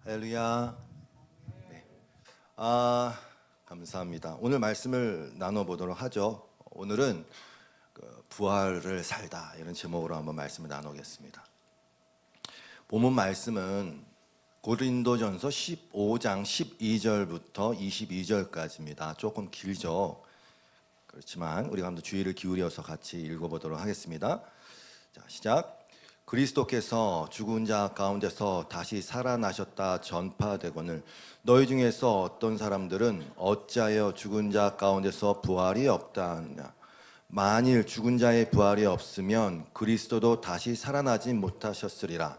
할렐루야. 네. 감사합니다. 오늘 말씀을 나눠보도록 하죠. 오늘은 부활을 살다 이런 제목으로 한번 말씀을 나누겠습니다. 본문 말씀은 고린도전서 15장 12절부터 22절까지입니다. 조금 길죠. 그렇지만 우리가 한번 주의를 기울여서 같이 읽어보도록 하겠습니다. 자, 시작. 그리스도께서 죽은 자 가운데서 다시 살아나셨다 전파되거늘 너희 중에서 어떤 사람들은 어찌하여 죽은 자 가운데서 부활이 없다 하느냐. 만일 죽은 자의 부활이 없으면 그리스도도 다시 살아나지 못하셨으리라.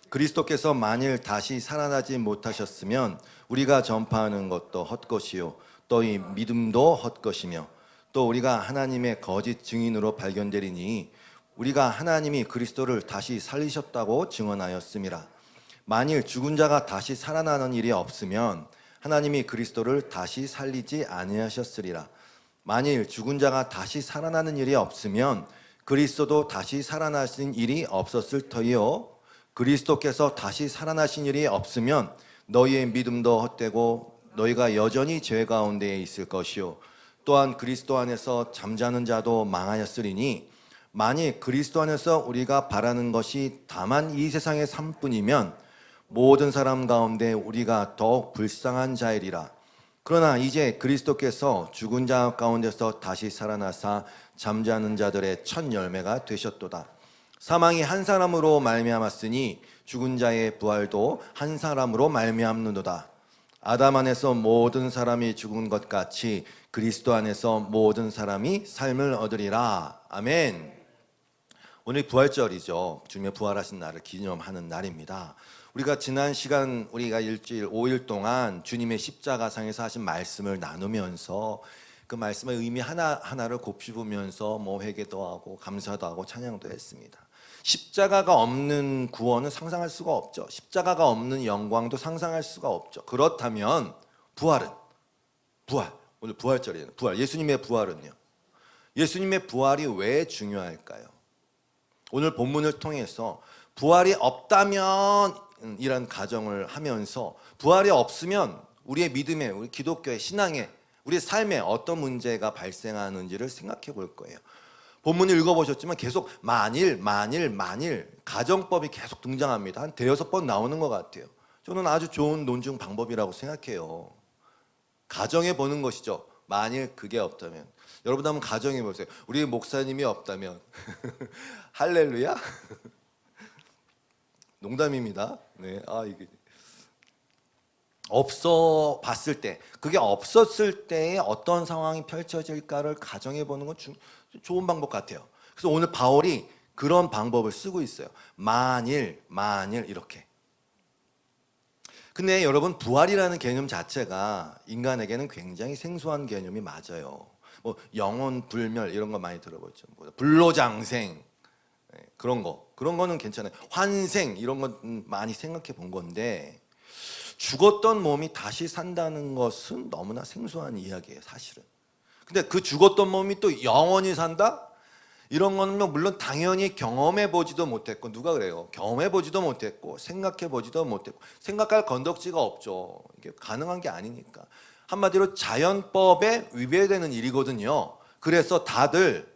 그리스도께서 만일 다시 살아나지 못하셨으면 우리가 전파하는 것도 헛것이요 또 이 믿음도 헛것이며 또 우리가 하나님의 거짓 증인으로 발견되리니 우리가 하나님이 그리스도를 다시 살리셨다고 증언하였음이라. 만일 죽은 자가 다시 살아나는 일이 없으면 하나님이 그리스도를 다시 살리지 아니하셨으리라. 만일 죽은 자가 다시 살아나는 일이 없으면 그리스도도 다시 살아나신 일이 없었을 터이요 그리스도께서 다시 살아나신 일이 없으면 너희의 믿음도 헛되고 너희가 여전히 죄 가운데에 있을 것이요 또한 그리스도 안에서 잠자는 자도 망하였으리니 만일 그리스도 안에서 우리가 바라는 것이 다만 이 세상의 삶뿐이면 모든 사람 가운데 우리가 더욱 불쌍한 자이리라. 그러나 이제 그리스도께서 죽은 자 가운데서 다시 살아나사 잠자는 자들의 첫 열매가 되셨도다. 사망이 한 사람으로 말미암았으니 죽은 자의 부활도 한 사람으로 말미암는도다. 아담 안에서 모든 사람이 죽은 것 같이 그리스도 안에서 모든 사람이 삶을 얻으리라. 아멘. 오늘 부활절이죠. 주님의 부활하신 날을 기념하는 날입니다. 우리가 지난 시간 우리가 일주일 5일 동안 주님의 십자가상에서 하신 말씀을 나누면서 그 말씀의 의미 하나하나를 곱씹으면서 회개도 하고 감사도 하고 찬양도 했습니다. 십자가가 없는 구원은 상상할 수가 없죠. 십자가가 없는 영광도 상상할 수가 없죠. 그렇다면 부활은 오늘 부활절이에요. 예수님의 부활은요. 예수님의 부활이 왜 중요할까요? 오늘 본문을 통해서 부활이 없다면 이런 가정을 하면서 부활이 없으면 우리의 믿음에, 우리 기독교의 신앙에, 우리의 삶에 어떤 문제가 발생하는지를 생각해 볼 거예요. 본문을 읽어보셨지만 계속 만일 가정법이 계속 등장합니다. 한 대여섯 번 나오는 것 같아요. 저는 아주 좋은 논증 방법이라고 생각해요. 가정해 보는 것이죠. 만일 그게 없다면 여러분 한번 가정해 보세요. 우리 목사님이 없다면 할렐루야. 농담입니다. 네, 이게 없어 봤을 때, 그게 없었을 때에 어떤 상황이 펼쳐질까를 가정해 보는 건 좋은 방법 같아요. 그래서 오늘 바울이 그런 방법을 쓰고 있어요. 만일 이렇게. 근데 여러분 부활이라는 개념 자체가 인간에게는 굉장히 생소한 개념이 맞아요. 영혼 불멸 이런 거 많이 들어보죠. 불로장생 그런 거는 괜찮아요. 환생 이런 건 많이 생각해 본 건데 죽었던 몸이 다시 산다는 것은 너무나 생소한 이야기예요, 사실은. 근데 그 죽었던 몸이 또 영원히 산다? 이런 거는 물론 당연히 경험해 보지도 못했고, 누가 그래요? 경험해 보지도 못했고 생각해 보지도 못했고 생각할 건덕지가 없죠. 이게 가능한 게 아니니까. 한마디로 자연법에 위배되는 일이거든요. 그래서 다들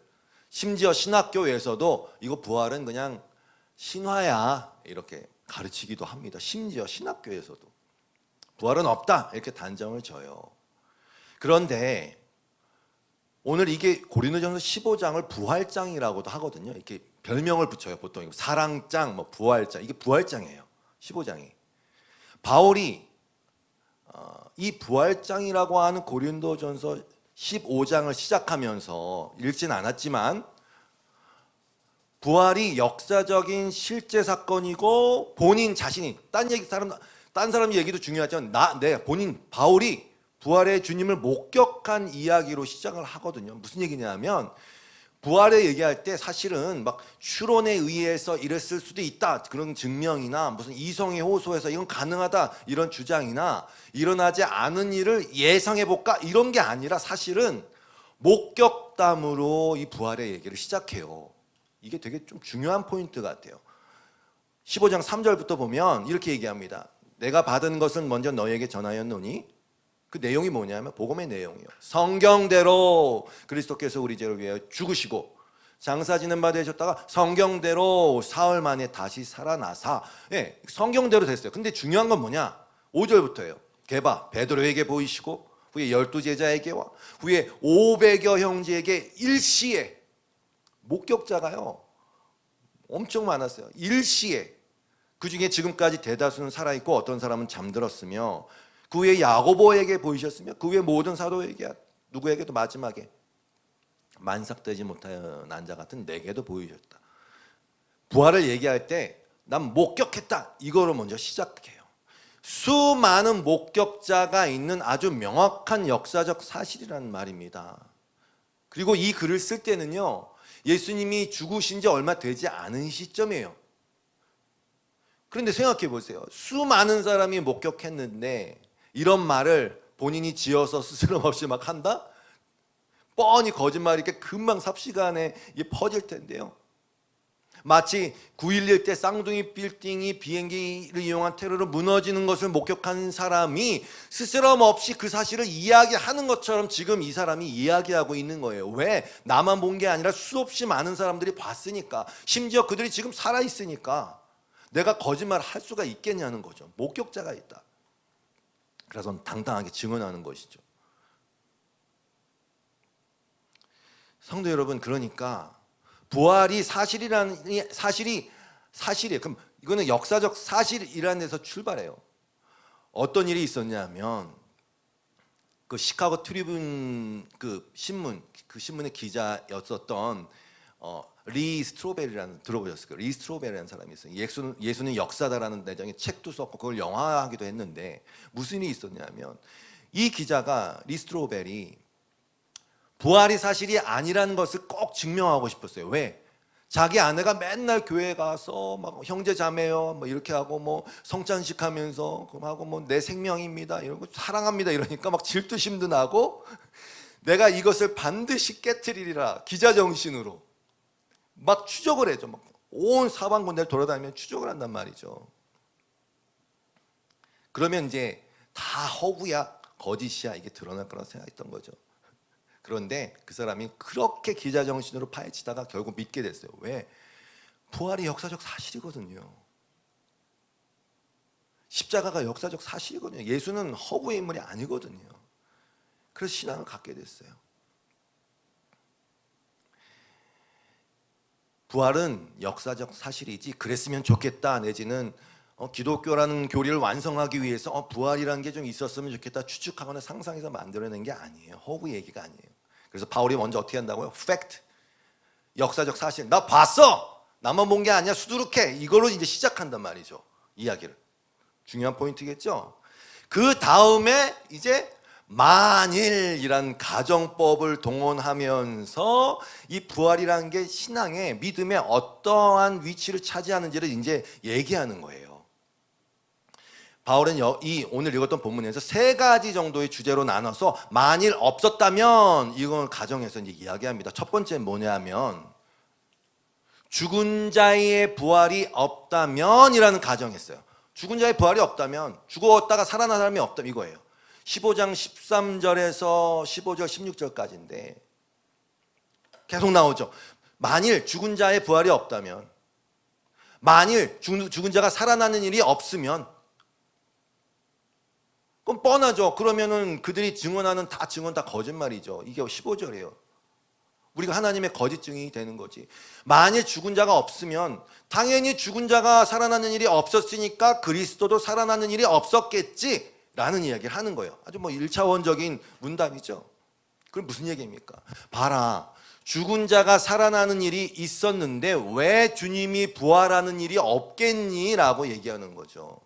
심지어 신학교에서도 이거 부활은 그냥 신화야 이렇게 가르치기도 합니다. 심지어 신학교에서도 부활은 없다 이렇게 단정을 져요. 그런데 오늘 이게 고린도전서 15장을 부활장이라고도 하거든요. 이렇게 별명을 붙여요. 보통 사랑장, 부활장. 이게 부활장이에요. 15장이. 바울이 이 부활장이라고 하는 고린도전서 15장을 시작하면서 읽진 않았지만 부활이 역사적인 실제 사건이고 본인 자신이 딴 사람 얘기도 중요하지만 본인 바울이 부활의 주님을 목격한 이야기로 시작을 하거든요. 무슨 얘기냐면 부활에 얘기할 때 사실은 막 추론에 의해서 이랬을 수도 있다 그런 증명이나 무슨 이성의 호소에서 이건 가능하다 이런 주장이나 일어나지 않은 일을 예상해 볼까 이런 게 아니라 사실은 목격담으로 이 부활의 얘기를 시작해요. 이게 되게 좀 중요한 포인트 같아요. 15장 3절부터 보면 이렇게 얘기합니다. 내가 받은 것은 먼저 너희에게 전하였노니 그 내용이 뭐냐면 복음의 내용이요. 성경대로 그리스도께서 우리 죄를 위하여 죽으시고 장사 지는 바 되셨다가 성경대로 사흘 만에 다시 살아나사. 예, 성경대로 됐어요. 근데 중요한 건 뭐냐? 5절부터예요. 개바 베드로에게 보이시고 후에 12제자에게와 후에 500여 형제에게 일시에 목격자가요 엄청 많았어요. 일시에. 그 중에 지금까지 대다수는 살아있고 어떤 사람은 잠들었으며 그 후에 야고보에게 보이셨으며 그 후에 모든 사도에게 누구에게도 마지막에 만삭되지 못한 자 같은 내게도 보이셨다. 부활을 얘기할 때 난 목격했다 이거로 먼저 시작해요. 수많은 목격자가 있는 아주 명확한 역사적 사실이라는 말입니다. 그리고 이 글을 쓸 때는요 예수님이 죽으신 지 얼마 되지 않은 시점이에요. 그런데 생각해 보세요. 수많은 사람이 목격했는데 이런 말을 본인이 지어서 스스럼 없이 막 한다? 뻔히 거짓말이 이렇게 금방 삽시간에 퍼질 텐데요. 마치 9.11 때 쌍둥이 빌딩이 비행기를 이용한 테러로 무너지는 것을 목격한 사람이 스스럼 없이 그 사실을 이야기하는 것처럼 지금 이 사람이 이야기하고 있는 거예요. 왜? 나만 본 게 아니라 수없이 많은 사람들이 봤으니까, 심지어 그들이 지금 살아있으니까 내가 거짓말을 할 수가 있겠냐는 거죠. 목격자가 있다. 그래서 당당하게 증언하는 것이죠. 성도 여러분, 그러니까 부활이 사실이라는 사실이에요. 그럼 이거는 역사적 사실이라는 데서 출발해요. 어떤 일이 있었냐면 그 시카고 트리뷴 그 신문의 기자였었던 리 스트로베리라는, 들어보셨을 거예요. 리 스트로베리라는 사람이 있어요. 예수는 역사다라는 내장에 책도 썼고 그걸 영화화하기도 했는데 무슨 일이 있었냐면 이 기자가 리 스트로베리 부활이 사실이 아니라는 것을 꼭 증명하고 싶었어요. 왜? 자기 아내가 맨날 교회 가서 막 형제 자매요 뭐 이렇게 하고 뭐 성찬식 하면서 하고 뭐 내 생명입니다 이러고 사랑합니다 이러니까 막 질투심도 나고 내가 이것을 반드시 깨트리리라 기자 정신으로 막 추적을 해줘. 막 온 사방군데를 돌아다니면 추적을 한단 말이죠. 그러면 이제 다 허구야 거짓이야 이게 드러날 거라고 생각했던 거죠. 그런데 그 사람이 그렇게 기자 정신으로 파헤치다가 결국 믿게 됐어요. 왜? 부활이 역사적 사실이거든요. 십자가가 역사적 사실이거든요. 예수는 허구의 인물이 아니거든요. 그래서 신앙을 갖게 됐어요. 부활은 역사적 사실이지 그랬으면 좋겠다 내지는 기독교라는 교리를 완성하기 위해서 부활이라는 게 좀 있었으면 좋겠다 추측하거나 상상해서 만들어낸 게 아니에요. 허구 얘기가 아니에요. 그래서 바울이 먼저 어떻게 한다고요? 팩트, 역사적 사실. 나 봤어. 나만 본 게 아니야. 수두룩해. 이걸로 이제 시작한단 말이죠. 이야기를. 중요한 포인트겠죠. 그 다음에 이제 만일이란 가정법을 동원하면서 이 부활이라는 게 신앙의 믿음의 어떠한 위치를 차지하는지를 이제 얘기하는 거예요. 바울은 오늘 읽었던 본문에서 세 가지 정도의 주제로 나눠서 만일 없었다면 이걸 가정해서 이제 이야기합니다. 첫 번째는 뭐냐면 죽은 자의 부활이 없다면이라는 가정했어요. 죽은 자의 부활이 없다면, 죽었다가 살아난 사람이 없다면 이거예요. 15장 13절에서 15절 16절까지인데 계속 나오죠. 만일 죽은 자의 부활이 없다면, 만일 죽은 자가 살아나는 일이 없으면, 그럼 뻔하죠. 그러면은 그들이 증언하는 증언 다 거짓말이죠. 이게 15절이에요. 우리가 하나님의 거짓 증인이 되는 거지. 만일 죽은 자가 없으면 당연히 죽은 자가 살아나는 일이 없었으니까 그리스도도 살아나는 일이 없었겠지 라는 이야기를 하는 거예요. 아주 뭐 1차원적인 문답이죠. 그럼 무슨 얘기입니까? 봐라, 죽은 자가 살아나는 일이 있었는데 왜 주님이 부활하는 일이 없겠니? 라고 얘기하는 거죠.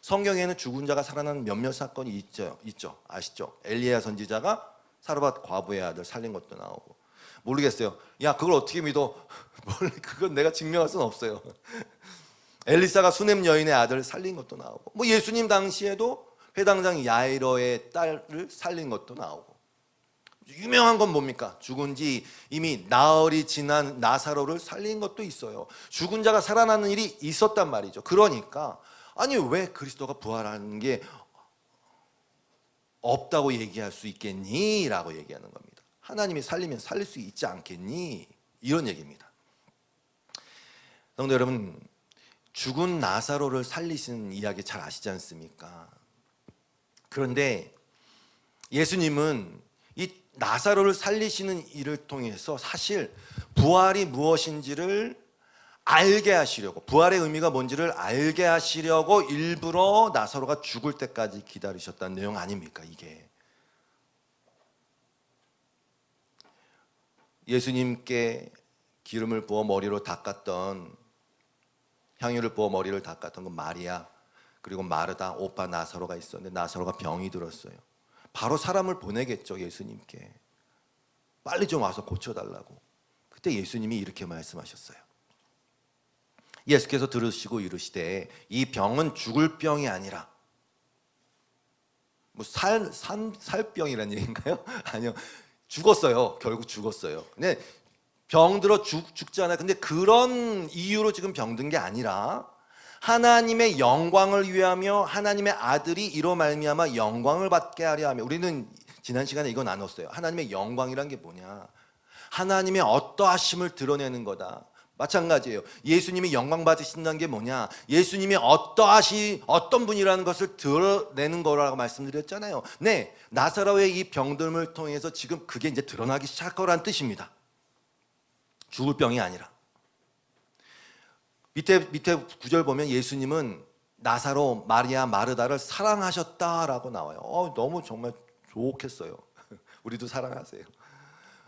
성경에는 죽은 자가 살아나는 몇몇 사건이 있죠. 아시죠? 엘리야 선지자가 사르밧 과부의 아들 살린 것도 나오고. 모르겠어요. 야, 그걸 어떻게 믿어? 그건 내가 증명할 수는 없어요. 엘리사가 수넴 여인의 아들을 살린 것도 나오고, 뭐 예수님 당시에도 회당장 야이로의 딸을 살린 것도 나오고. 유명한 건 뭡니까? 죽은 지 이미 나흘이 지난 나사로를 살린 것도 있어요. 죽은 자가 살아나는 일이 있었단 말이죠. 그러니까 아니 왜 그리스도가 부활하는 게 없다고 얘기할 수 있겠니? 라고 얘기하는 겁니다. 하나님이 살리면 살릴 수 있지 않겠니? 이런 얘기입니다. 성도 여러분, 죽은 나사로를 살리신 이야기 잘 아시지 않습니까? 그런데 예수님은 이 나사로를 살리시는 일을 통해서 사실 부활이 무엇인지를 알게 하시려고, 부활의 의미가 뭔지를 알게 하시려고 일부러 나사로가 죽을 때까지 기다리셨다는 내용 아닙니까? 이게 예수님께 기름을 부어 머리로 닦았던, 향유를 부어 머리를 닦았던 건 마리아, 그리고 마르다 오빠 나사로가 있었는데 나사로가 병이 들었어요. 바로 사람을 보내겠죠. 예수님께 빨리 좀 와서 고쳐달라고. 그때 예수님이 이렇게 말씀하셨어요. 예수께서 들으시고 이르시되 이 병은 죽을 병이 아니라, 뭐 살 병이라는 얘기인가요? 아니요, 죽었어요. 결국 죽었어요. 근데 병들어 죽잖아요. 근데 그런 이유로 지금 병든 게 아니라 하나님의 영광을 위하며 하나님의 아들이 이로 말미암아 영광을 받게 하려 하며, 우리는 지난 시간에 이거 나눴어요. 하나님의 영광이란 게 뭐냐? 하나님의 어떠하심을 드러내는 거다. 마찬가지예요. 예수님이 영광 받으신다는 게 뭐냐? 예수님이 어떤 분이라는 것을 드러내는 거라고 말씀드렸잖아요. 네, 나사로의 이 병듦을 통해서 지금 그게 이제 드러나기 시작할 거란 뜻입니다. 죽을 병이 아니라. 밑에 구절 보면 예수님은 나사로, 마리아, 마르다를 사랑하셨다라고 나와요. 너무 정말 좋겠어요. 우리도 사랑하세요.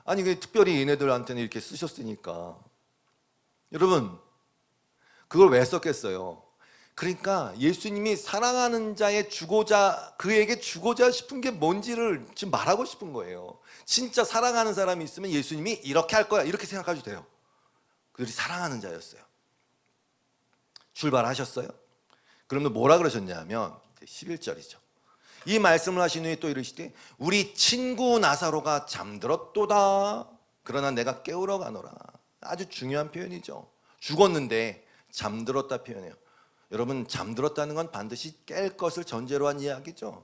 아니 특별히 얘네들한테는 이렇게 쓰셨으니까. 여러분, 그걸 왜 썼겠어요? 그러니까 예수님이 사랑하는 자의 그에게 주고자 싶은 게 뭔지를 지금 말하고 싶은 거예요. 진짜 사랑하는 사람이 있으면 예수님이 이렇게 할 거야, 이렇게 생각하셔도 돼요. 그들이 사랑하는 자였어요. 출발하셨어요. 그러면 뭐라 그러셨냐면 11절이죠. 이 말씀을 하신 후에 또 이르시되 우리 친구 나사로가 잠들었도다. 그러나 내가 깨우러 가노라. 아주 중요한 표현이죠. 죽었는데 잠들었다 표현해요. 여러분, 잠들었다는 건 반드시 깰 것을 전제로 한 이야기죠.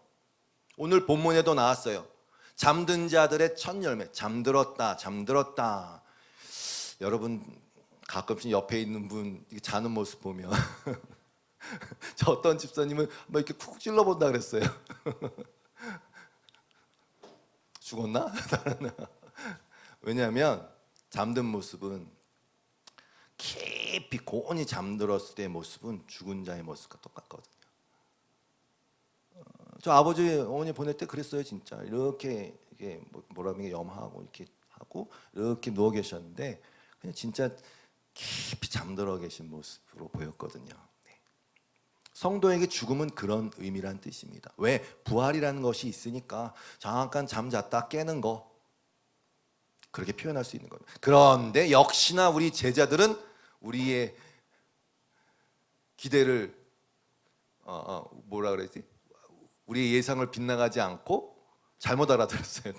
오늘 본문에도 나왔어요. 잠든 자들의 첫 열매. 잠들었다. 여러분, 가끔씩 옆에 있는 분 자는 모습 보면 저 어떤 집사님은 막 이렇게 쿡 찔러본다 그랬어요. 죽었나? 왜냐하면 잠든 모습은, 깊이 고온이 잠들었을 때의 모습은 죽은 자의 모습과 똑같거든요. 저 아버지 어머니 보낼 때 그랬어요. 진짜 이렇게 뭐라 하면 염하고 이렇게 하고 이렇게 누워 계셨는데 그냥 진짜 깊이 잠들어 계신 모습으로 보였거든요. 성도에게 죽음은 그런 의미란 뜻입니다. 왜? 부활이라는 것이 있으니까 잠깐 잠잤다 깨는 거, 그렇게 표현할 수 있는 겁니다. 그런데 역시나 우리 제자들은 우리의 기대를 뭐라 그러지? 우리의 예상을 빗나가지 않고 잘못 알아들었어요.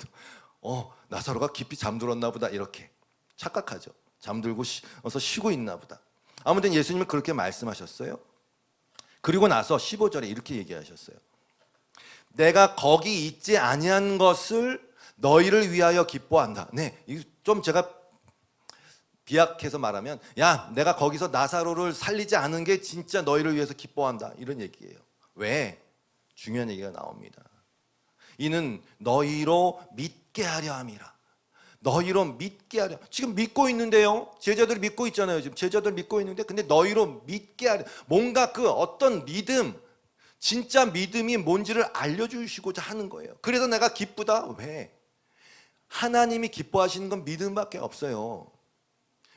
나사로가 깊이 잠들었나 보다, 이렇게 착각하죠. 잠들고 어서 쉬고 있나 보다. 아무튼 예수님은 그렇게 말씀하셨어요. 그리고 나서 15절에 이렇게 얘기하셨어요. 내가 거기 있지 아니한 것을 너희를 위하여 기뻐한다. 네, 좀 제가 비약해서 말하면, 야, 내가 거기서 나사로를 살리지 않은 게 진짜 너희를 위해서 기뻐한다, 이런 얘기예요. 왜? 중요한 얘기가 나옵니다. 이는 너희로 믿게 하려 함이라. 너희로 믿게 하려. 지금 믿고 있는데요. 제자들이 믿고 있잖아요. 지금 제자들 믿고 있는데, 근데 너희로 믿게 하려. 뭔가 그 어떤 믿음, 진짜 믿음이 뭔지를 알려주시고자 하는 거예요. 그래서 내가 기쁘다. 왜? 하나님이 기뻐하시는 건 믿음밖에 없어요.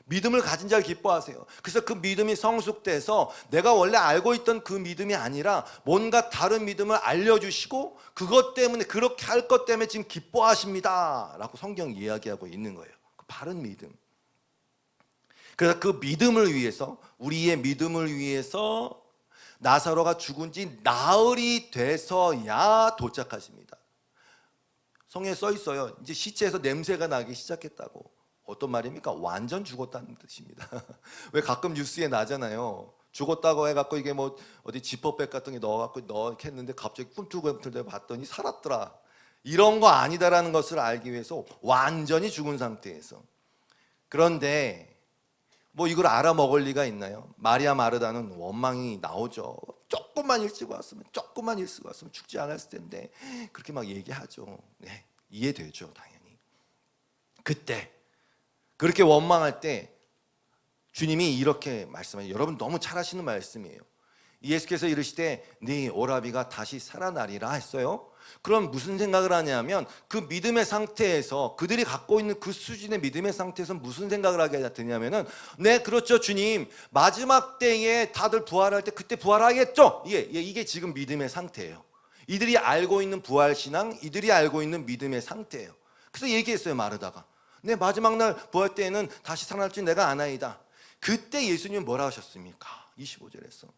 믿음을 가진 자를 기뻐하세요. 그래서 그 믿음이 성숙돼서 내가 원래 알고 있던 그 믿음이 아니라 뭔가 다른 믿음을 알려주시고 그것 때문에, 그렇게 할 것 때문에 지금 기뻐하십니다 라고 성경이 이야기하고 있는 거예요. 그 바른 믿음. 그래서 그 믿음을 위해서, 우리의 믿음을 위해서 나사로가 죽은 지 나흘이 돼서야 도착하십니다. 성경에 써 있어요. 이제 시체에서 냄새가 나기 시작했다고. 어떤 말입니까? 완전 죽었다는 뜻입니다. 왜 가끔 뉴스에 나잖아요. 죽었다고 해갖고 이게 뭐 어디 지퍼백 같은 게 넣어갖고 이렇게 했는데 갑자기 꿈틀꿈틀대 봤더니 살았더라. 이런 거 아니다라는 것을 알기 위해서 완전히 죽은 상태에서. 그런데 뭐 이걸 알아먹을 리가 있나요? 마리아 마르다는 원망이 나오죠. 조금만 일찍 왔으면 죽지 않았을 텐데 그렇게 막 얘기하죠. 네, 이해되죠, 당연히. 그때 그렇게 원망할 때 주님이 이렇게 말씀해요. 여러분 너무 잘 하시는 말씀이에요. 예수께서 이르시되 네 오라비가 다시 살아나리라 했어요. 그럼 무슨 생각을 하냐면 그 믿음의 상태에서 그들이 갖고 있는 그 수준의 믿음의 상태에서 무슨 생각을 하게 되냐면은 네 그렇죠 주님, 마지막 때에 다들 부활할 때 그때 부활하겠죠. 이게 지금 믿음의 상태예요. 이들이 알고 있는 부활신앙, 이들이 알고 있는 믿음의 상태예요. 그래서 얘기했어요. 마르다가 네 마지막 날 부활 때에는 다시 살아날 줄 내가 아나이다. 그때 예수님은 뭐라 하셨습니까? 25절에서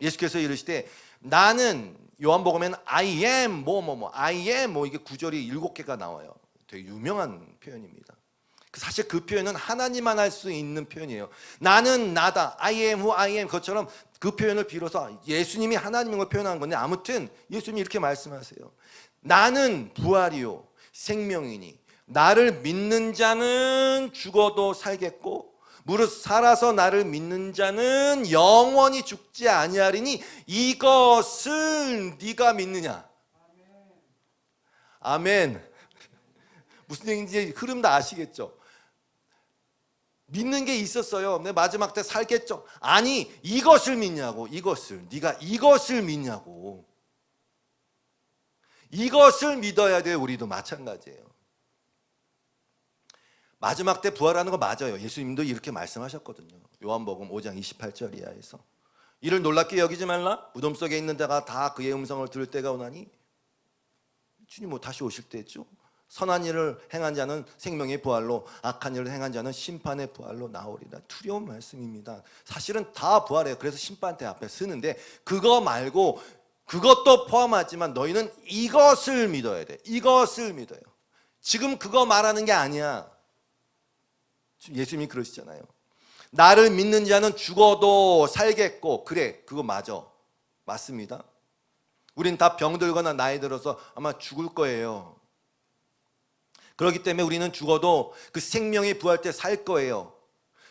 예수께서 이르시되 나는, 요한복음에는 I am I am 이게 구절이 7개가 나와요. 되게 유명한 표현입니다. 사실 그 표현은 하나님만 할 수 있는 표현이에요. 나는 나다, I am who I am. 그것처럼 그 표현을 빌어서 예수님이 하나님인 걸 표현한 건데, 아무튼 예수님이 이렇게 말씀하세요. 나는 부활이요 생명이니 나를 믿는 자는 죽어도 살겠고 무릇 살아서 나를 믿는 자는 영원히 죽지 아니하리니 이것을 네가 믿느냐? 아멘. 무슨 얘기인지 흐름 다 아시겠죠? 믿는 게 있었어요. 내 마지막 때 살겠죠? 아니 이것을 믿냐고. 이것을, 네가 이것을 믿냐고. 이것을 믿어야 돼. 우리도 마찬가지예요. 마지막 때 부활하는 거 맞아요. 예수님도 이렇게 말씀하셨거든요. 요한복음 5장 28절 이하에서 이를 놀랍게 여기지 말라. 무덤 속에 있는 자가 다 그의 음성을 들을 때가 오나니. 주님 뭐 다시 오실 때 했죠. 선한 일을 행한 자는 생명의 부활로, 악한 일을 행한 자는 심판의 부활로 나오리라. 두려운 말씀입니다. 사실은 다 부활해요. 그래서 심판대 앞에 쓰는데 그거 말고 그것도 포함하지만 너희는 이것을 믿어야 돼. 이것을 믿어요. 지금 그거 말하는 게 아니야. 예수님이 그러시잖아요. 나를 믿는 자는 죽어도 살겠고. 그래, 그거 맞아. 맞습니다. 우린 다 병들거나 나이 들어서 아마 죽을 거예요. 그렇기 때문에 우리는 죽어도 그 생명이 부활 때 살 거예요.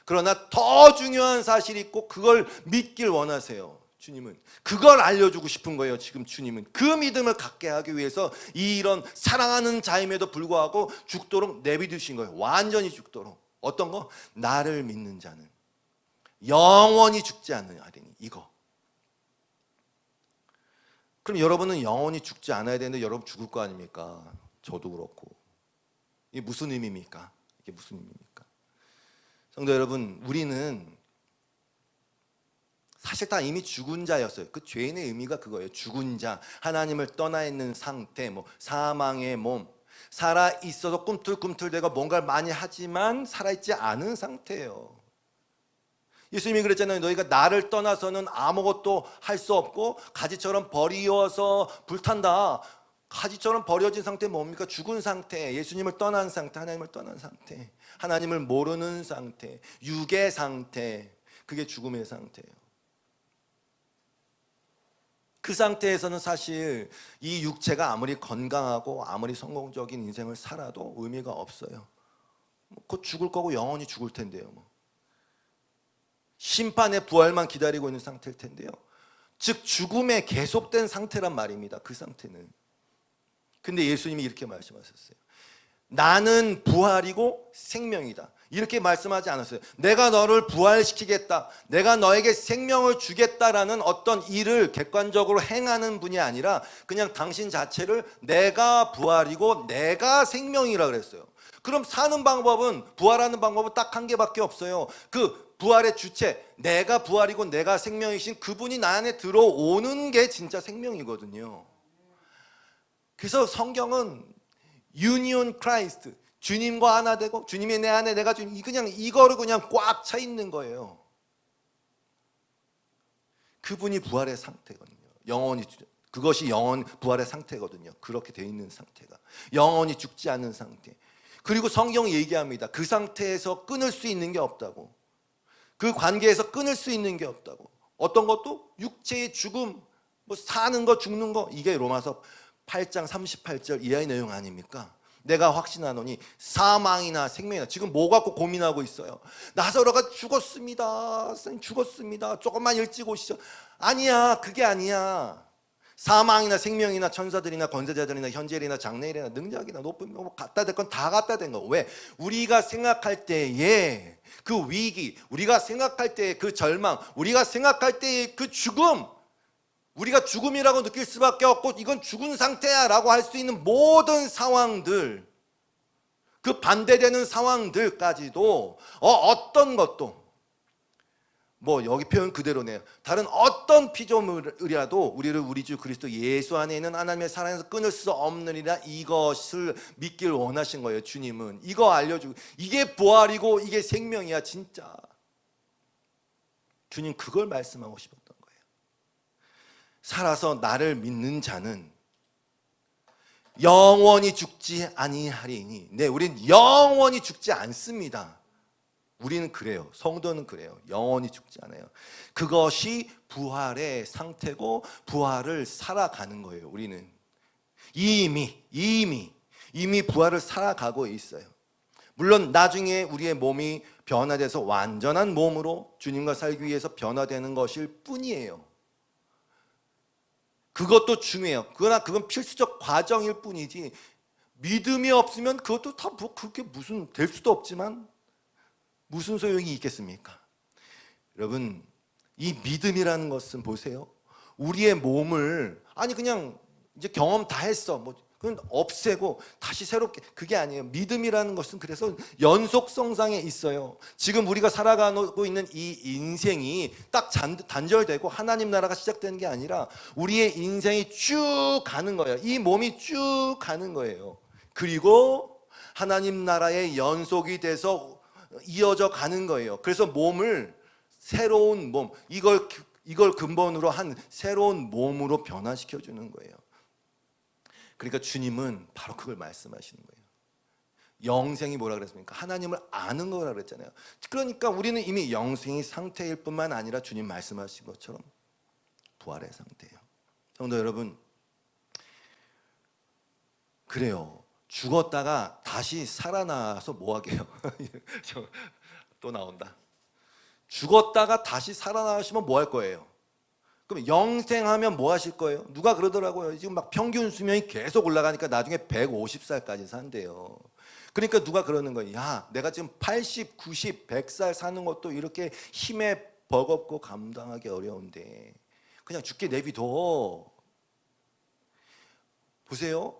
그러나 더 중요한 사실이 있고 그걸 믿길 원하세요. 주님은 그걸 알려주고 싶은 거예요. 지금 주님은 그 믿음을 갖게 하기 위해서 이런 사랑하는 자임에도 불구하고 죽도록 내비두신 거예요. 완전히 죽도록. 어떤 거? 나를 믿는 자는 영원히 죽지 않으리니. 이거. 그럼 여러분은 영원히 죽지 않아야 되는데 여러분 죽을 거 아닙니까? 저도 그렇고. 이게 무슨 의미입니까? 이게 무슨 의미입니까? 성도 여러분, 우리는 사실 다 이미 죽은 자였어요. 그 죄인의 의미가 그거예요. 죽은 자, 하나님을 떠나 있는 상태, 사망의 몸, 살아 있어도 꿈틀꿈틀대고 뭔가를 많이 하지만 살아있지 않은 상태예요. 예수님이 그랬잖아요. 너희가 나를 떠나서는 아무것도 할 수 없고 가지처럼 버리어서 불탄다. 가지처럼 버려진 상태 뭡니까? 죽은 상태, 예수님을 떠난 상태, 하나님을 떠난 상태, 하나님을 모르는 상태, 육의 상태. 그게 죽음의 상태예요. 그 상태에서는 사실 이 육체가 아무리 건강하고 아무리 성공적인 인생을 살아도 의미가 없어요. 곧 죽을 거고 영원히 죽을 텐데요. 심판의 부활만 기다리고 있는 상태일 텐데요. 즉 죽음의 계속된 상태란 말입니다. 그 상태는. 근데 예수님이 이렇게 말씀하셨어요. 나는 부활이고 생명이다. 이렇게 말씀하지 않았어요. 내가 너를 부활시키겠다, 내가 너에게 생명을 주겠다라는 어떤 일을 객관적으로 행하는 분이 아니라 그냥 당신 자체를 내가 부활이고 내가 생명이라 그랬어요. 그럼 사는 방법은, 부활하는 방법은 딱 한 개밖에 없어요. 그 부활의 주체, 내가 부활이고 내가 생명이신 그분이 나 안에 들어오는 게 진짜 생명이거든요. 그래서 성경은 유니온 크라이스트, 주님과 하나 되고 주님이 내 안에 내가 주님, 그냥 이거를 그냥 꽉 차 있는 거예요. 그분이 부활의 상태거든요. 영원히, 그것이 영원 부활의 상태거든요. 그렇게 돼 있는 상태가 영원히 죽지 않는 상태. 그리고 성경이 얘기합니다. 그 상태에서 끊을 수 있는 게 없다고. 그 관계에서 끊을 수 있는 게 없다고. 어떤 것도 육체의 죽음, 뭐 사는 거 죽는 거, 이게 로마서 8장 38절 이하의 내용 아닙니까? 내가 확신하노니 사망이나 생명이나, 지금 뭐 갖고 고민하고 있어요? 나사로가 죽었습니다. 선생님 죽었습니다. 조금만 일찍 오시죠. 아니야, 그게 아니야. 사망이나 생명이나 천사들이나 권세자들이나 현재일이나 장래일이나 능력이나 높은 뭐 갖다 댈 건 다 갖다 댄 거. 왜? 우리가 생각할 때에 그 위기, 우리가 생각할 때의 그 절망, 우리가 생각할 때의 그 죽음, 우리가 죽음이라고 느낄 수밖에 없고 이건 죽은 상태야 라고 할 수 있는 모든 상황들, 그 반대되는 상황들까지도 어떤 것도, 뭐 여기 표현 그대로네요. 다른 어떤 피조물이라도 우리를 우리 주 그리스도 예수 안에 있는 하나님의 사랑에서 끊을 수 없느니라, 이것을 믿길 원하신 거예요. 주님은 이거 알려주고, 이게 부활이고 이게 생명이야. 진짜 주님 그걸 말씀하고 싶었던 거예요. 살아서 나를 믿는 자는 영원히 죽지 아니하리니. 네, 우린 영원히 죽지 않습니다. 우리는 그래요. 성도는 그래요. 영원히 죽지 않아요. 그것이 부활의 상태고 부활을 살아가는 거예요. 우리는 이미 부활을 살아가고 있어요. 물론 나중에 우리의 몸이 변화돼서 완전한 몸으로 주님과 살기 위해서 변화되는 것일 뿐이에요. 그것도 중요해요. 그건 필수적 과정일 뿐이지, 믿음이 없으면 그것도 다 뭐 그렇게 무슨 될 수도 없지만 무슨 소용이 있겠습니까? 여러분, 이 믿음이라는 것은 보세요. 우리의 몸을, 아니 그냥 이제 경험 다 했어, 뭐 그건 없애고 다시 새롭게, 그게 아니에요. 믿음이라는 것은 그래서 연속성상에 있어요. 지금 우리가 살아가고 있는 이 인생이 딱 단절되고 하나님 나라가 시작되는 게 아니라 우리의 인생이 쭉 가는 거예요. 이 몸이 쭉 가는 거예요. 그리고 하나님 나라의 연속이 돼서 이어져 가는 거예요. 그래서 몸을, 새로운 몸, 이걸 근본으로 한 새로운 몸으로 변화시켜 주는 거예요. 그러니까 주님은 바로 그걸 말씀하시는 거예요. 영생이 뭐라 그랬습니까? 하나님을 아는 거라 그랬잖아요. 그러니까 우리는 이미 영생의 상태일 뿐만 아니라 주님 말씀하신 것처럼 부활의 상태예요. 성도 여러분, 그래요. 죽었다가 다시 살아나서 뭐 하게요? 또 나온다. 죽었다가 다시 살아나시면 뭐 할 거예요? 그럼 영생하면 뭐 하실 거예요? 누가 그러더라고요. 지금 막 평균 수명이 계속 올라가니까 나중에 150살까지 산대요. 그러니까 누가 그러는 거예요. 야, 내가 지금 80, 90, 100살 사는 것도 이렇게 힘에 버겁고 감당하기 어려운데 그냥 죽게 내비둬. 보세요.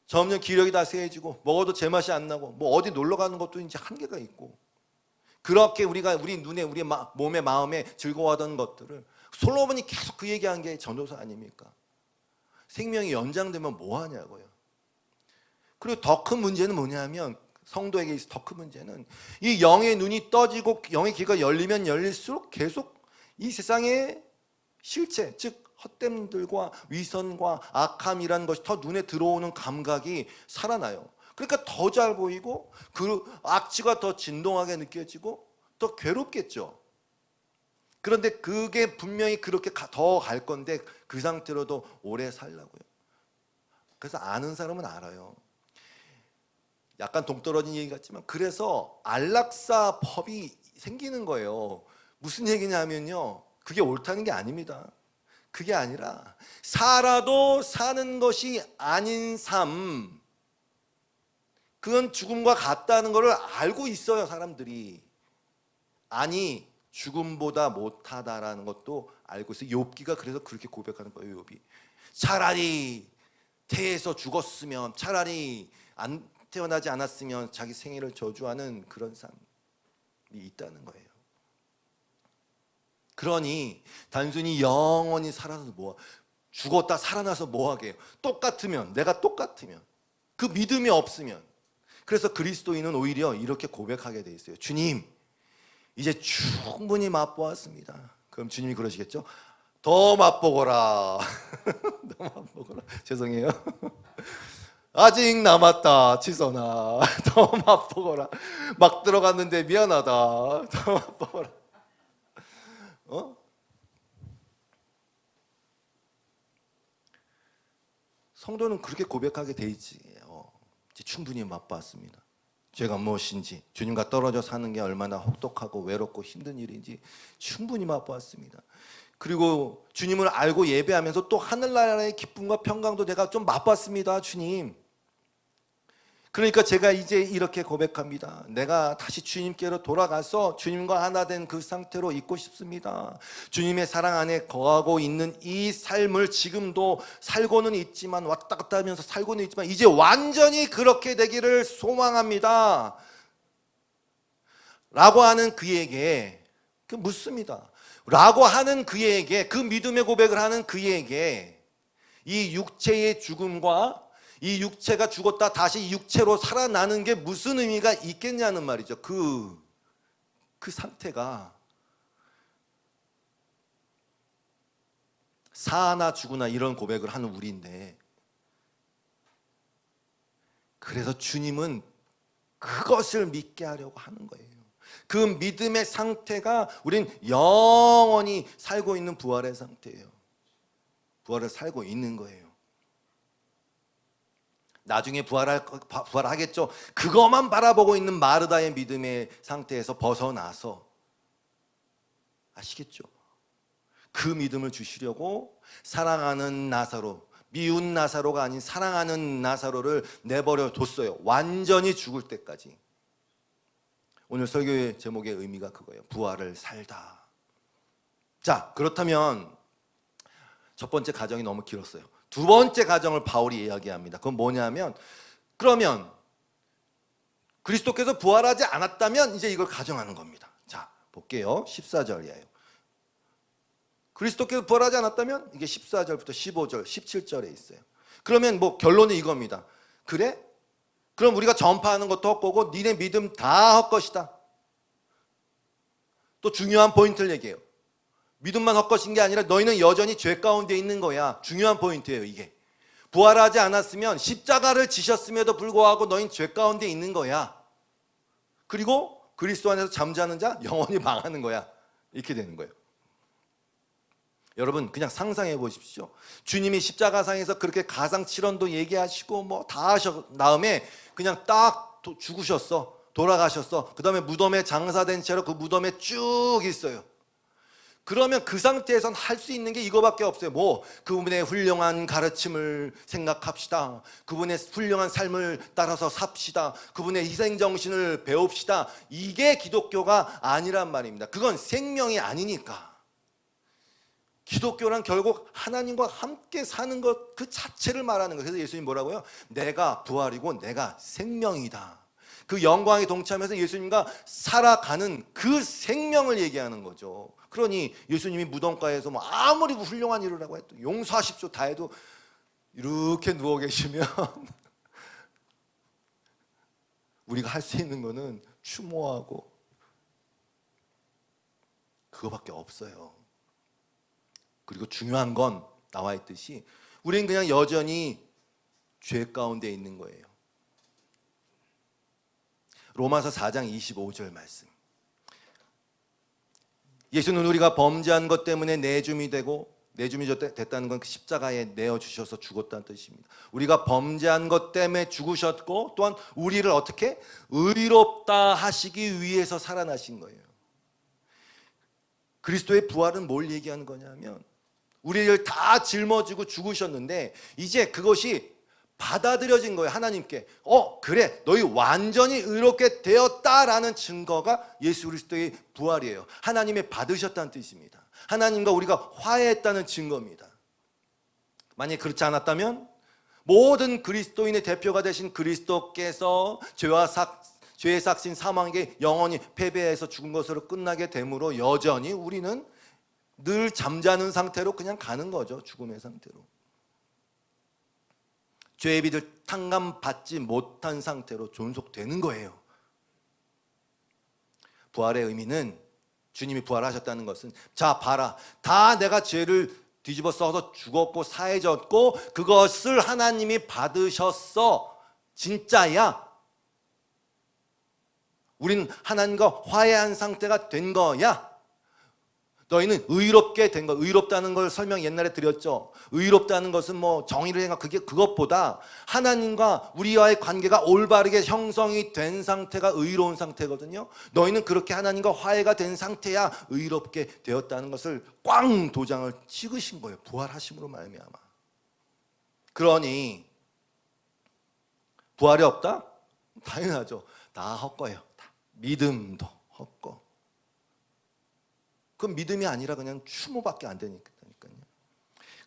점점 기력이 다 세해지고 먹어도 제맛이 안 나고 뭐 어디 놀러 가는 것도 이제 한계가 있고, 그렇게 우리가 우리 눈에, 우리 몸에, 마음에 즐거워하던 것들을, 솔로몬이 계속 그 얘기한 게 전도서 아닙니까? 생명이 연장되면 뭐 하냐고요. 그리고 더 큰 문제는 뭐냐면, 성도에게 있어 더 큰 문제는 이 영의 눈이 떠지고 영의 귀가 열리면 열릴수록 계속 이 세상의 실체, 즉 헛됨들과 위선과 악함이라는 것이 더 눈에 들어오는 감각이 살아나요. 그러니까 더 잘 보이고 그 악취가 더 진동하게 느껴지고 더 괴롭겠죠. 그런데 그게 분명히 그렇게 더 갈 건데 그 상태로도 오래 살라고요. 그래서 아는 사람은 알아요. 약간 동떨어진 얘기 같지만 그래서 안락사 법이 생기는 거예요. 무슨 얘기냐면요, 그게 옳다는 게 아닙니다. 그게 아니라 살아도 사는 것이 아닌 삶, 그건 죽음과 같다는 것을 알고 있어요, 사람들이. 아니, 죽음보다 못하다라는 것도 알고 있어요. 욥기가 그래서 그렇게 고백하는 거예요. 욥이 차라리 태에서 죽었으면, 차라리 안 태어나지 않았으면 자기 생애를 저주하는 그런 삶이 있다는 거예요. 그러니 단순히 영원히 살아서 뭐, 죽었다 살아나서 뭐 하게요? 똑같으면, 내가 똑같으면, 그 믿음이 없으면. 그래서 그리스도인은 오히려 이렇게 고백하게 돼 있어요. 주님, 이제 충분히 맛보았습니다. 그럼 주님이 그러시겠죠? 더 맛보거라. 더 맛보거라. 죄송해요. 아직 남았다, 치선아. 더 맛보거라. 막 들어갔는데 미안하다. 더 맛보거라. 성도는 그렇게 고백하게 돼 있지. 충분히 맛봤습니다. 죄가 무엇인지, 주님과 떨어져 사는 게 얼마나 혹독하고 외롭고 힘든 일인지 충분히 맛보았습니다. 그리고 주님을 알고 예배하면서 또 하늘나라의 기쁨과 평강도 내가 좀 맛봤습니다. 주님. 그러니까 제가 이제 이렇게 고백합니다. 내가 다시 주님께로 돌아가서 주님과 하나 된 그 상태로 있고 싶습니다. 주님의 사랑 안에 거하고 있는 이 삶을 지금도 살고는 있지만, 왔다 갔다 하면서 살고는 있지만, 이제 완전히 그렇게 되기를 소망합니다 라고 하는 그에게 묻습니다. 라고 하는 그에게, 그 믿음의 고백을 하는 그에게 이 육체의 죽음과 이 육체가 죽었다 다시 육체로 살아나는 게 무슨 의미가 있겠냐는 말이죠. 그 상태가 사나 죽으나 이런 고백을 하는 우리인데, 그래서 주님은 그것을 믿게 하려고 하는 거예요. 그 믿음의 상태가 우린 영원히 살고 있는 부활의 상태예요. 부활을 살고 있는 거예요. 나중에 부활하겠죠. 그것만 바라보고 있는 마르다의 믿음의 상태에서 벗어나서, 아시겠죠? 그 믿음을 주시려고 사랑하는 나사로, 미운 나사로가 아닌 사랑하는 나사로를 내버려 뒀어요. 완전히 죽을 때까지. 오늘 설교의 제목의 의미가 그거예요. 부활을 살다. 자, 그렇다면 첫 번째 가정이 너무 길었어요. 두 번째 가정을 바울이 이야기합니다. 그건 뭐냐면, 그러면 그리스도께서 부활하지 않았다면 이제 이걸 가정하는 겁니다. 자, 볼게요. 14절이에요. 그리스도께서 부활하지 않았다면 이게 14절부터 15절, 17절에 있어요. 그러면 뭐 결론이 이겁니다. 그래? 그럼 우리가 전파하는 것도 헛거고 니네 믿음 다 헛것이다. 또 중요한 포인트를 얘기해요. 믿음만 헛것인 게 아니라 너희는 여전히 죄 가운데 있는 거야. 중요한 포인트예요, 이게. 부활하지 않았으면 십자가를 지셨음에도 불구하고 너희는 죄 가운데 있는 거야. 그리고 그리스도 안에서 잠자는 자 영원히 망하는 거야. 이렇게 되는 거예요. 여러분 그냥 상상해 보십시오. 주님이 십자가상에서 그렇게 가상칠언도 얘기하시고 뭐 다 하신 다음에 그냥 딱 죽으셨어. 돌아가셨어. 그 다음에 무덤에 장사된 채로 그 무덤에 쭉 있어요. 그러면 그 상태에선 할 수 있는 게 이거밖에 없어요. 뭐 그분의 훌륭한 가르침을 생각합시다. 그분의 훌륭한 삶을 따라서 삽시다. 그분의 희생정신을 배웁시다. 이게 기독교가 아니란 말입니다. 그건 생명이 아니니까. 기독교란 결국 하나님과 함께 사는 것 그 자체를 말하는 거예요. 그래서 예수님 뭐라고요? 내가 부활이고 내가 생명이다. 그 영광에 동참해서 예수님과 살아가는 그 생명을 얘기하는 거죠. 그러니 예수님이 무덤가에서 뭐 아무리 훌륭한 일을 하고 해도 용서하십시오 다 해도 이렇게 누워 계시면 우리가 할 수 있는 거는 추모하고 그거밖에 없어요. 그리고 중요한 건 나와 있듯이 우리는 그냥 여전히 죄 가운데 있는 거예요. 로마서 4장 25절 말씀. 예수는 우리가 범죄한 것 때문에 내줌이 되고, 내줌이 됐다는 건 십자가에 내어주셔서 죽었다는 뜻입니다. 우리가 범죄한 것 때문에 죽으셨고 또한 우리를 어떻게? 의롭다 하시기 위해서 살아나신 거예요. 그리스도의 부활은 뭘 얘기하는 거냐면 우리를 다 짊어지고 죽으셨는데 이제 그것이 받아들여진 거예요. 하나님께. 그래 너희 완전히 의롭게 되었다라는 증거가 예수 그리스도의 부활이에요. 하나님이 받으셨다는 뜻입니다. 하나님과 우리가 화해했다는 증거입니다. 만약에 그렇지 않았다면 모든 그리스도인의 대표가 되신 그리스도께서 죄의 삭신 사망에게 영원히 패배해서 죽은 것으로 끝나게 되므로 여전히 우리는 늘 잠자는 상태로 그냥 가는 거죠. 죽음의 상태로. 죄의 빚을 탕감받지 못한 상태로 존속되는 거예요. 부활의 의미는 주님이 부활하셨다는 것은 자 봐라 다 내가 죄를 뒤집어 써서 죽었고 사해졌고 그것을 하나님이 받으셨어. 진짜야. 우린 하나님과 화해한 상태가 된 거야. 너희는 의롭게 된 것, 의롭다는 걸 설명 옛날에 드렸죠. 의롭다는 것은 뭐 정의를 행한 그것보다 하나님과 우리와의 관계가 올바르게 형성이 된 상태가 의로운 상태거든요. 너희는 그렇게 하나님과 화해가 된 상태야 의롭게 되었다는 것을 꽝 도장을 찍으신 거예요. 부활하심으로 말미암아. 그러니 부활이 없다? 당연하죠. 다 헛거예요. 다. 믿음도 헛거. 그건 믿음이 아니라 그냥 추모밖에 안 되니까요.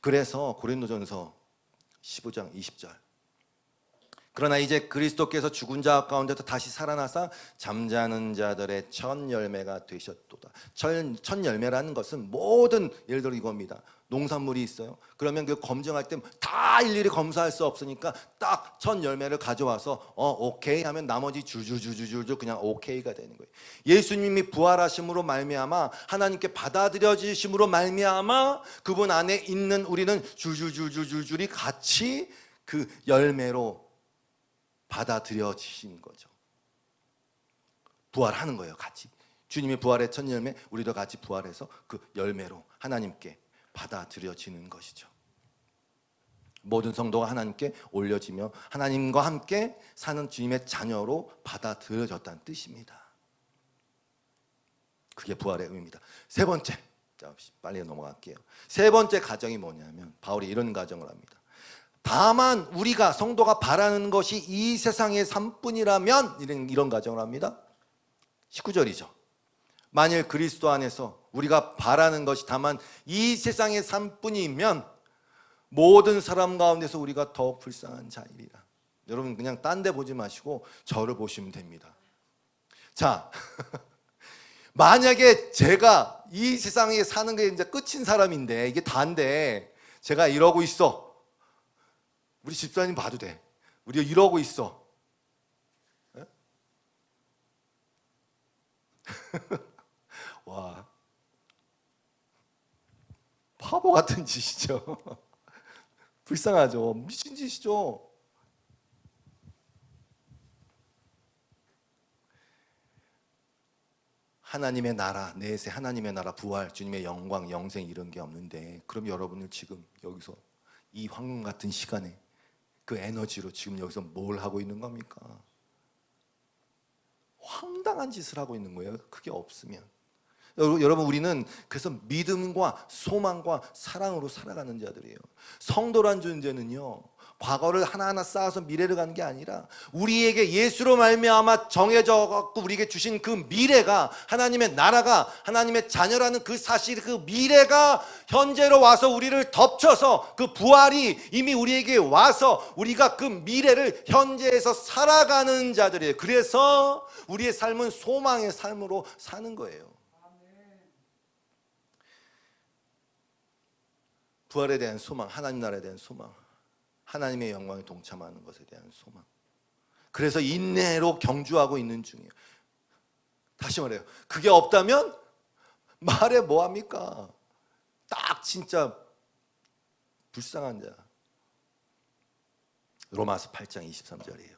그래서 고린도전서 15장 20절. 그러나 이제 그리스도께서 죽은 자 가운데서 다시 살아나사 잠자는 자들의 첫 열매가 되셨도다. 첫 열매라는 것은 모든, 예를 들어 이겁니다. 농산물이 있어요. 그러면 그 검증할 때 다 일일이 검사할 수 없으니까 딱 첫 열매를 가져와서 오케이 하면 나머지 줄줄줄줄줄 그냥 오케이가 되는 거예요. 예수님이 부활하심으로 말미암아 하나님께 받아들여지심으로 말미암아 그분 안에 있는 우리는 줄줄줄줄줄줄이 같이 그 열매로 받아들여지신 거죠. 부활하는 거예요. 같이 주님이 부활의 첫 열매, 우리도 같이 부활해서 그 열매로 하나님께 받아들여지는 것이죠. 모든 성도가 하나님께 올려지며 하나님과 함께 사는 주님의 자녀로 받아들여졌다는 뜻입니다. 그게 부활의 의미입니다. 세 번째, 자, 빨리 넘어갈게요. 세 번째 가정이 뭐냐면 바울이 이런 가정을 합니다. 다만 우리가 성도가 바라는 것이 이 세상의 삶뿐이라면 이런 가정을 합니다. 19절이죠. 만일 그리스도 안에서 우리가 바라는 것이 다만 이 세상의 삶뿐이면 모든 사람 가운데서 우리가 더 불쌍한 자이리라. 여러분 그냥 딴 데 보지 마시고 저를 보시면 됩니다. 자, 만약에 제가 이 세상에 사는 게 이제 끝인 사람인데 이게 다인데 제가 이러고 있어. 우리 집사님 봐도 돼. 우리가 이러고 있어. 와, 바보 같은 짓이죠. 불쌍하죠. 미친 짓이죠. 하나님의 나라, 내세 하나님의 나라, 부활, 주님의 영광, 영생 이런 게 없는데 그럼 여러분을 지금 여기서 이 황금 같은 시간에 그 에너지로 지금 여기서 뭘 하고 있는 겁니까? 황당한 짓을 하고 있는 거예요. 그게 없으면. 여러분 우리는 그래서 믿음과 소망과 사랑으로 살아가는 자들이에요. 성도란 존재는요 과거를 하나하나 쌓아서 미래를 가는 게 아니라 우리에게 예수로 말미암아 정해져 갖고 우리에게 주신 그 미래가 하나님의 나라가 하나님의 자녀라는 그 사실, 그 미래가 현재로 와서 우리를 덮쳐서 그 부활이 이미 우리에게 와서 우리가 그 미래를 현재에서 살아가는 자들이에요. 그래서 우리의 삶은 소망의 삶으로 사는 거예요. 부활에 대한 소망, 하나님 나라에 대한 소망, 하나님의 영광에 동참하는 것에 대한 소망. 그래서 인내로 경주하고 있는 중이에요. 다시 말해요. 그게 없다면 말해 뭐합니까? 딱 진짜 불쌍한 자. 로마서 8장 23절이에요.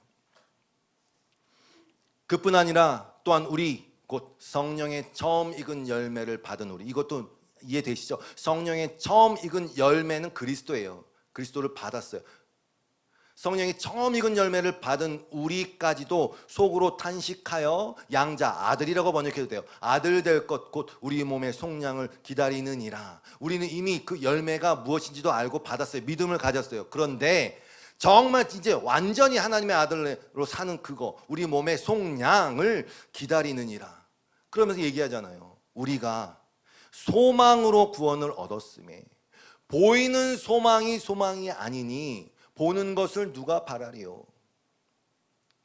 그뿐 아니라 또한 우리 곧 성령의 처음 익은 열매를 받은 우리, 이것도 이해되시죠? 성령의 처음 익은 열매는 그리스도예요. 그리스도를 받았어요. 성령이 처음 익은 열매를 받은 우리까지도 속으로 탄식하여 양자, 아들이라고 번역해도 돼요. 아들 될 것 곧 우리 몸의 속량을 기다리느니라. 우리는 이미 그 열매가 무엇인지도 알고 받았어요. 믿음을 가졌어요. 그런데 정말 이제 완전히 하나님의 아들로 사는 그거, 우리 몸의 속량을 기다리느니라. 그러면서 얘기하잖아요. 우리가 소망으로 구원을 얻었음에 보이는 소망이 소망이 아니니 보는 것을 누가 바라리요.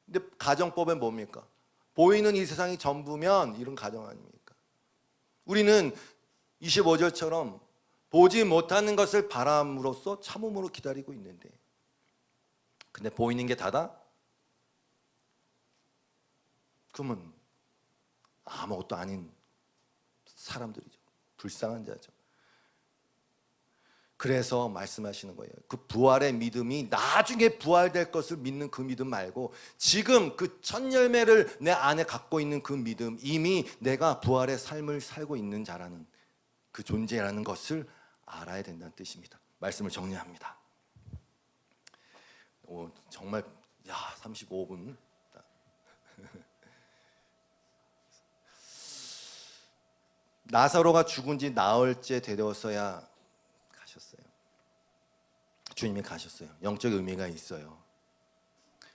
근데 가정법은 뭡니까? 보이는 이 세상이 전부면 이런 가정 아닙니까? 우리는 25절처럼 보지 못하는 것을 바람으로써 참음으로 기다리고 있는데 근데 보이는 게 다다? 그러면 아무것도 아닌 사람들이죠. 불쌍한 자죠. 그래서 말씀하시는 거예요. 그 부활의 믿음이 나중에 부활될 것을 믿는 그 믿음 말고 지금 그 첫 열매를 내 안에 갖고 있는 그 믿음, 이미 내가 부활의 삶을 살고 있는 자라는 그 존재라는 것을 알아야 된다는 뜻입니다. 말씀을 정리합니다. 정말 35분. 나사로가 죽은 지 나흘째 되어서야 가셨어요. 주님이 가셨어요. 영적 의미가 있어요.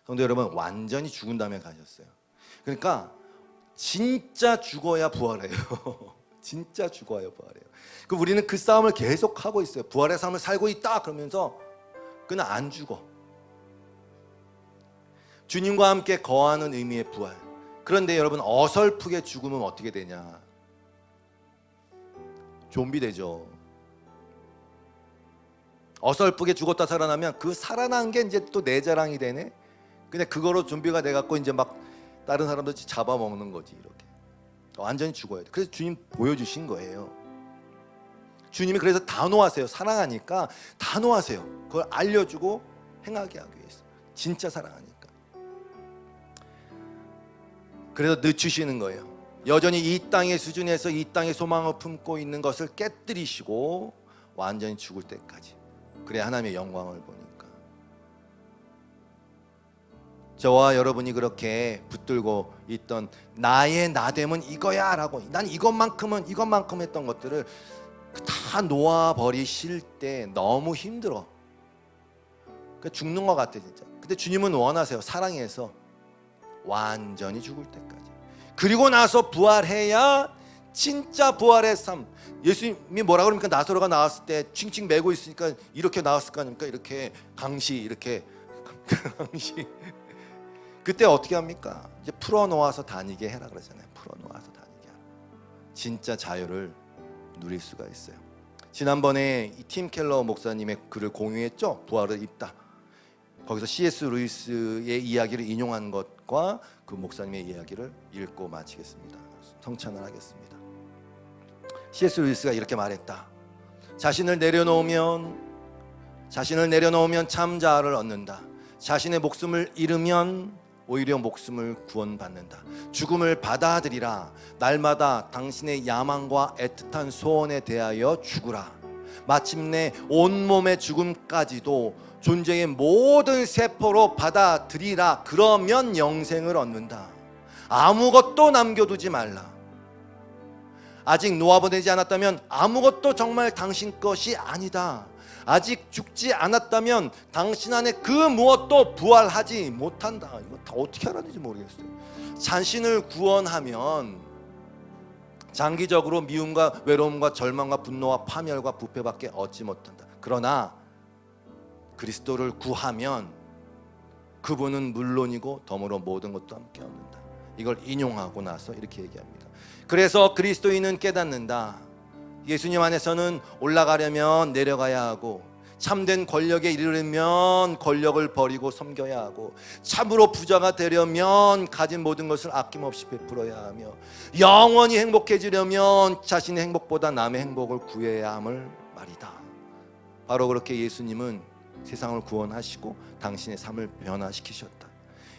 성도 여러분, 완전히 죽은 다음에 가셨어요. 그러니까 진짜 죽어야 부활해요. 진짜 죽어야 부활해요. 우리는 그 싸움을 계속 하고 있어요. 부활의 삶을 살고 있다 그러면서 그는 안 죽어. 주님과 함께 거하는 의미의 부활. 그런데 여러분, 어설프게 죽으면 어떻게 되냐? 좀비 되죠. 어설프게 죽었다 살아나면 그 살아난 게 이제 또 내 자랑이 되네. 근데 그거로 좀비가 돼갖고 이제 막 다른 사람들 잡아먹는 거지. 이렇게 완전히 죽어야 돼. 그래서 주님 보여주신 거예요. 주님이 그래서 다 놓아세요. 사랑하니까 다 놓아세요. 그걸 알려주고 행하게 하기 위해서. 진짜 사랑하니까. 그래서 늦추시는 거예요. 여전히 이 땅의 수준에서 이 땅의 소망을 품고 있는 것을 깨뜨리시고 완전히 죽을 때까지. 그래야 하나님의 영광을 보니까. 저와 여러분이 그렇게 붙들고 있던 나의 나됨은 이거야 라고, 난 이것만큼 했던 것들을 다 놓아버리실 때 너무 힘들어. 죽는 것 같아 진짜. 근데 주님은 원하세요. 사랑해서 완전히 죽을 때까지. 그리고 나서 부활해야 진짜 부활의 삶. 예수님이 뭐라 그럽니까? 나사로가 나왔을 때 칭칭 매고 있으니까 이렇게 나왔을 거 아닙니까? 이렇게 강시, 이렇게 강시. 그때 어떻게 합니까? 이제 풀어놓아서 다니게 해라 그러잖아요. 풀어놓아서 다니게 하라. 진짜 자유를 누릴 수가 있어요. 지난번에 이 팀 켈러 목사님의 글을 공유했죠. 부활을 입다. 거기서 C.S. 루이스의 이야기를 인용한 것과 그 목사님의 이야기를 읽고 마치겠습니다. 성찬을 하겠습니다. C.S. 루이스가 이렇게 말했다. 자신을 내려놓으면 참 자아를 얻는다. 자신의 목숨을 잃으면 오히려 목숨을 구원받는다. 죽음을 받아들이라. 날마다 당신의 야망과 애틋한 소원에 대하여 죽으라. 마침내 온몸의 죽음까지도 존재의 모든 세포로 받아들이라. 그러면 영생을 얻는다. 아무것도 남겨두지 말라. 아직 놓아보내지 않았다면 아무것도 정말 당신 것이 아니다. 아직 죽지 않았다면 당신 안에 그 무엇도 부활하지 못한다. 이거 다 어떻게 알았는지 모르겠어요. 자신을 구원하면 장기적으로 미움과 외로움과 절망과 분노와 파멸과 부패밖에 얻지 못한다. 그러나 그리스도를 구하면 그분은 물론이고 덤으로 모든 것도 함께 얻는다. 이걸 인용하고 나서 이렇게 얘기합니다. 그래서 그리스도인은 깨닫는다. 예수님 안에서는 올라가려면 내려가야 하고, 참된 권력에 이르려면 권력을 버리고 섬겨야 하고, 참으로 부자가 되려면 가진 모든 것을 아낌없이 베풀어야 하며, 영원히 행복해지려면 자신의 행복보다 남의 행복을 구해야 함을 말이다. 바로 그렇게 예수님은 세상을 구원하시고 당신의 삶을 변화시키셨다.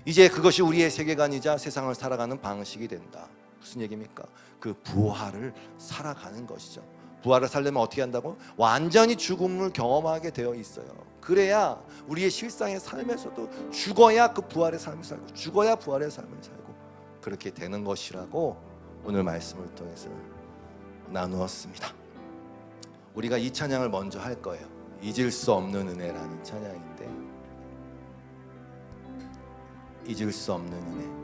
이제 그것이 우리의 세계관이자 세상을 살아가는 방식이 된다. 무슨 얘기입니까? 그 부활을 살아가는 것이죠. 부활을 살려면 어떻게 한다고? 완전히 죽음을 경험하게 되어 있어요. 그래야 우리의 실상의 삶에서도 죽어야 그 부활의 삶을 살고, 죽어야 부활의 삶을 살고, 그렇게 되는 것이라고 오늘 말씀을 통해서 나누었습니다. 우리가 이 찬양을 먼저 할 거예요. 잊을 수 없는 은혜라는 찬양인데, 잊을 수 없는 은혜.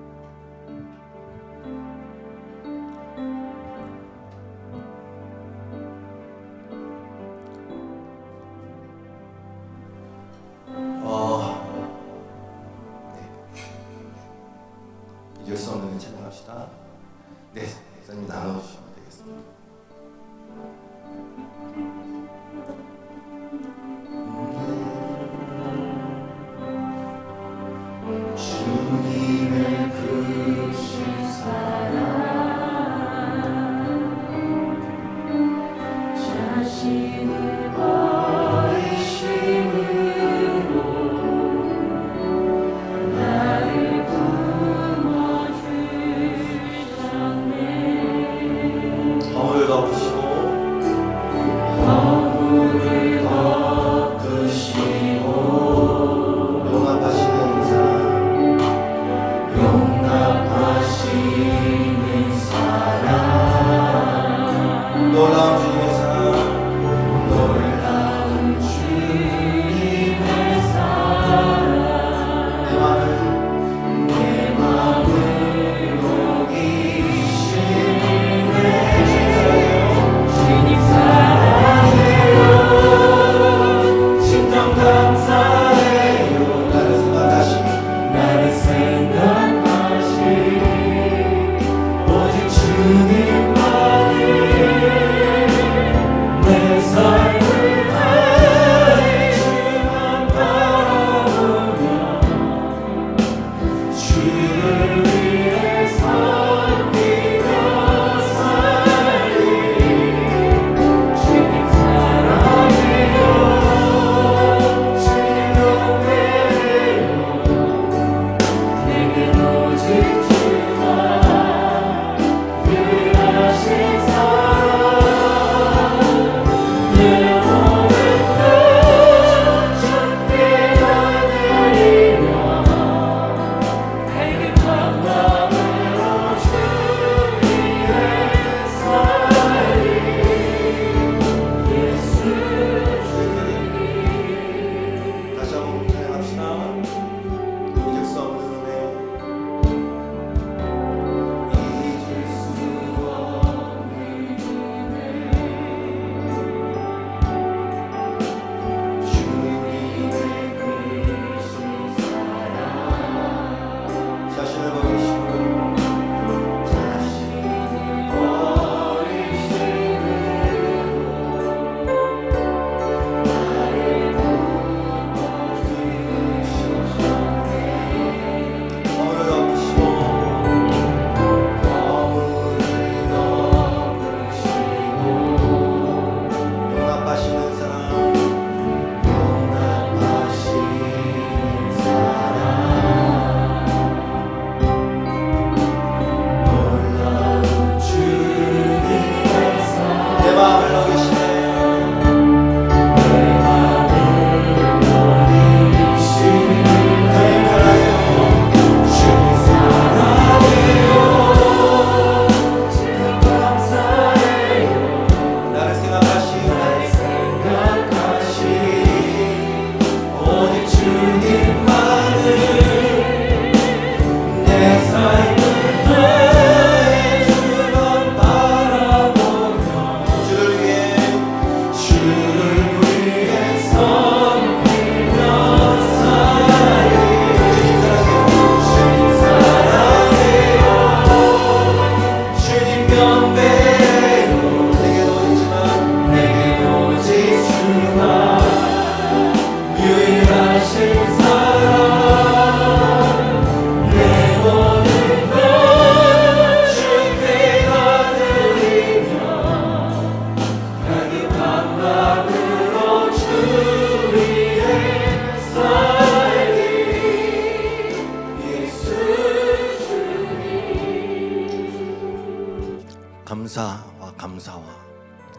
잊을 수 없는 은혜 찬양합시다. 네, 목사님 나눠주시면 되겠습니다. 주님의 크신 사랑, 자신을 버리심으로 나를 품어주셨네.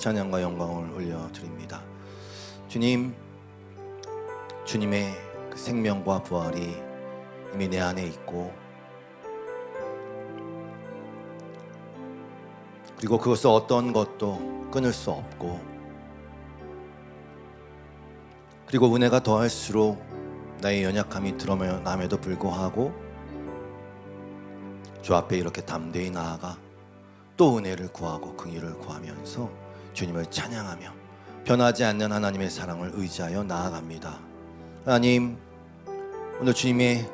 찬양과 영광을 올려드립니다. 주님, 주님의 그 생명과 부활이 이미 내 안에 있고, 그리고 그것을 어떤 것도 끊을 수 없고, 그리고 은혜가 더할수록 나의 연약함이 드러남에도 불구하고 주 앞에 이렇게 담대히 나아가 또 은혜를 구하고 긍휼을 구하면서 주님을 찬양하며 변하지 않는 하나님의 사랑을 의지하여 나아갑니다. 하나님, 오늘 주님의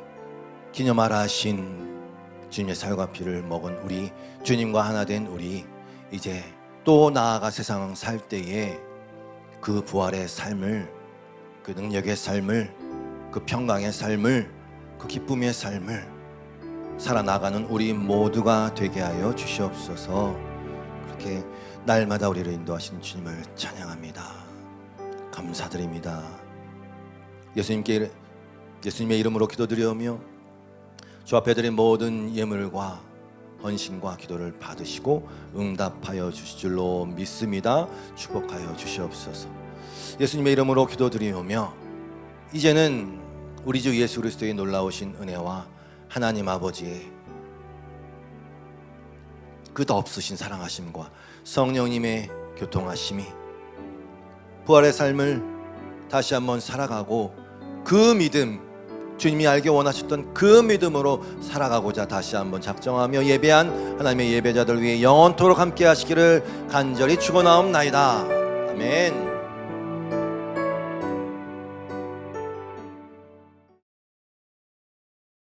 기념하라 하신 주님의 살과 피를 먹은 우리, 주님과 하나 된 우리, 이제 또 나아가 세상 살 때에 그 부활의 삶을, 그 능력의 삶을, 그 평강의 삶을, 그 기쁨의 삶을 살아나가는 우리 모두가 되게 하여 주시옵소서. 그렇게 날마다 우리를 인도하신 주님을 찬양합니다. 감사드립니다. 예수님의 이름으로 기도드리오며 주 앞에 드린 모든 예물과 헌신과 기도를 받으시고 응답하여 주실 줄로 믿습니다. 축복하여 주시옵소서. 예수님의 이름으로 기도드리오며 이제는 우리 주 예수 그리스도의 놀라우신 은혜와 하나님 아버지의 끝없으신 사랑하심과 성령님의 교통하심이 부활의 삶을 다시 한번 살아가고, 그 믿음, 주님이 알게 원하셨던 그 믿음으로 살아가고자 다시 한번 작정하며 예배한 하나님의 예배자들 위해 영원토록 함께 하시기를 간절히 축원하옵나이다. 아멘.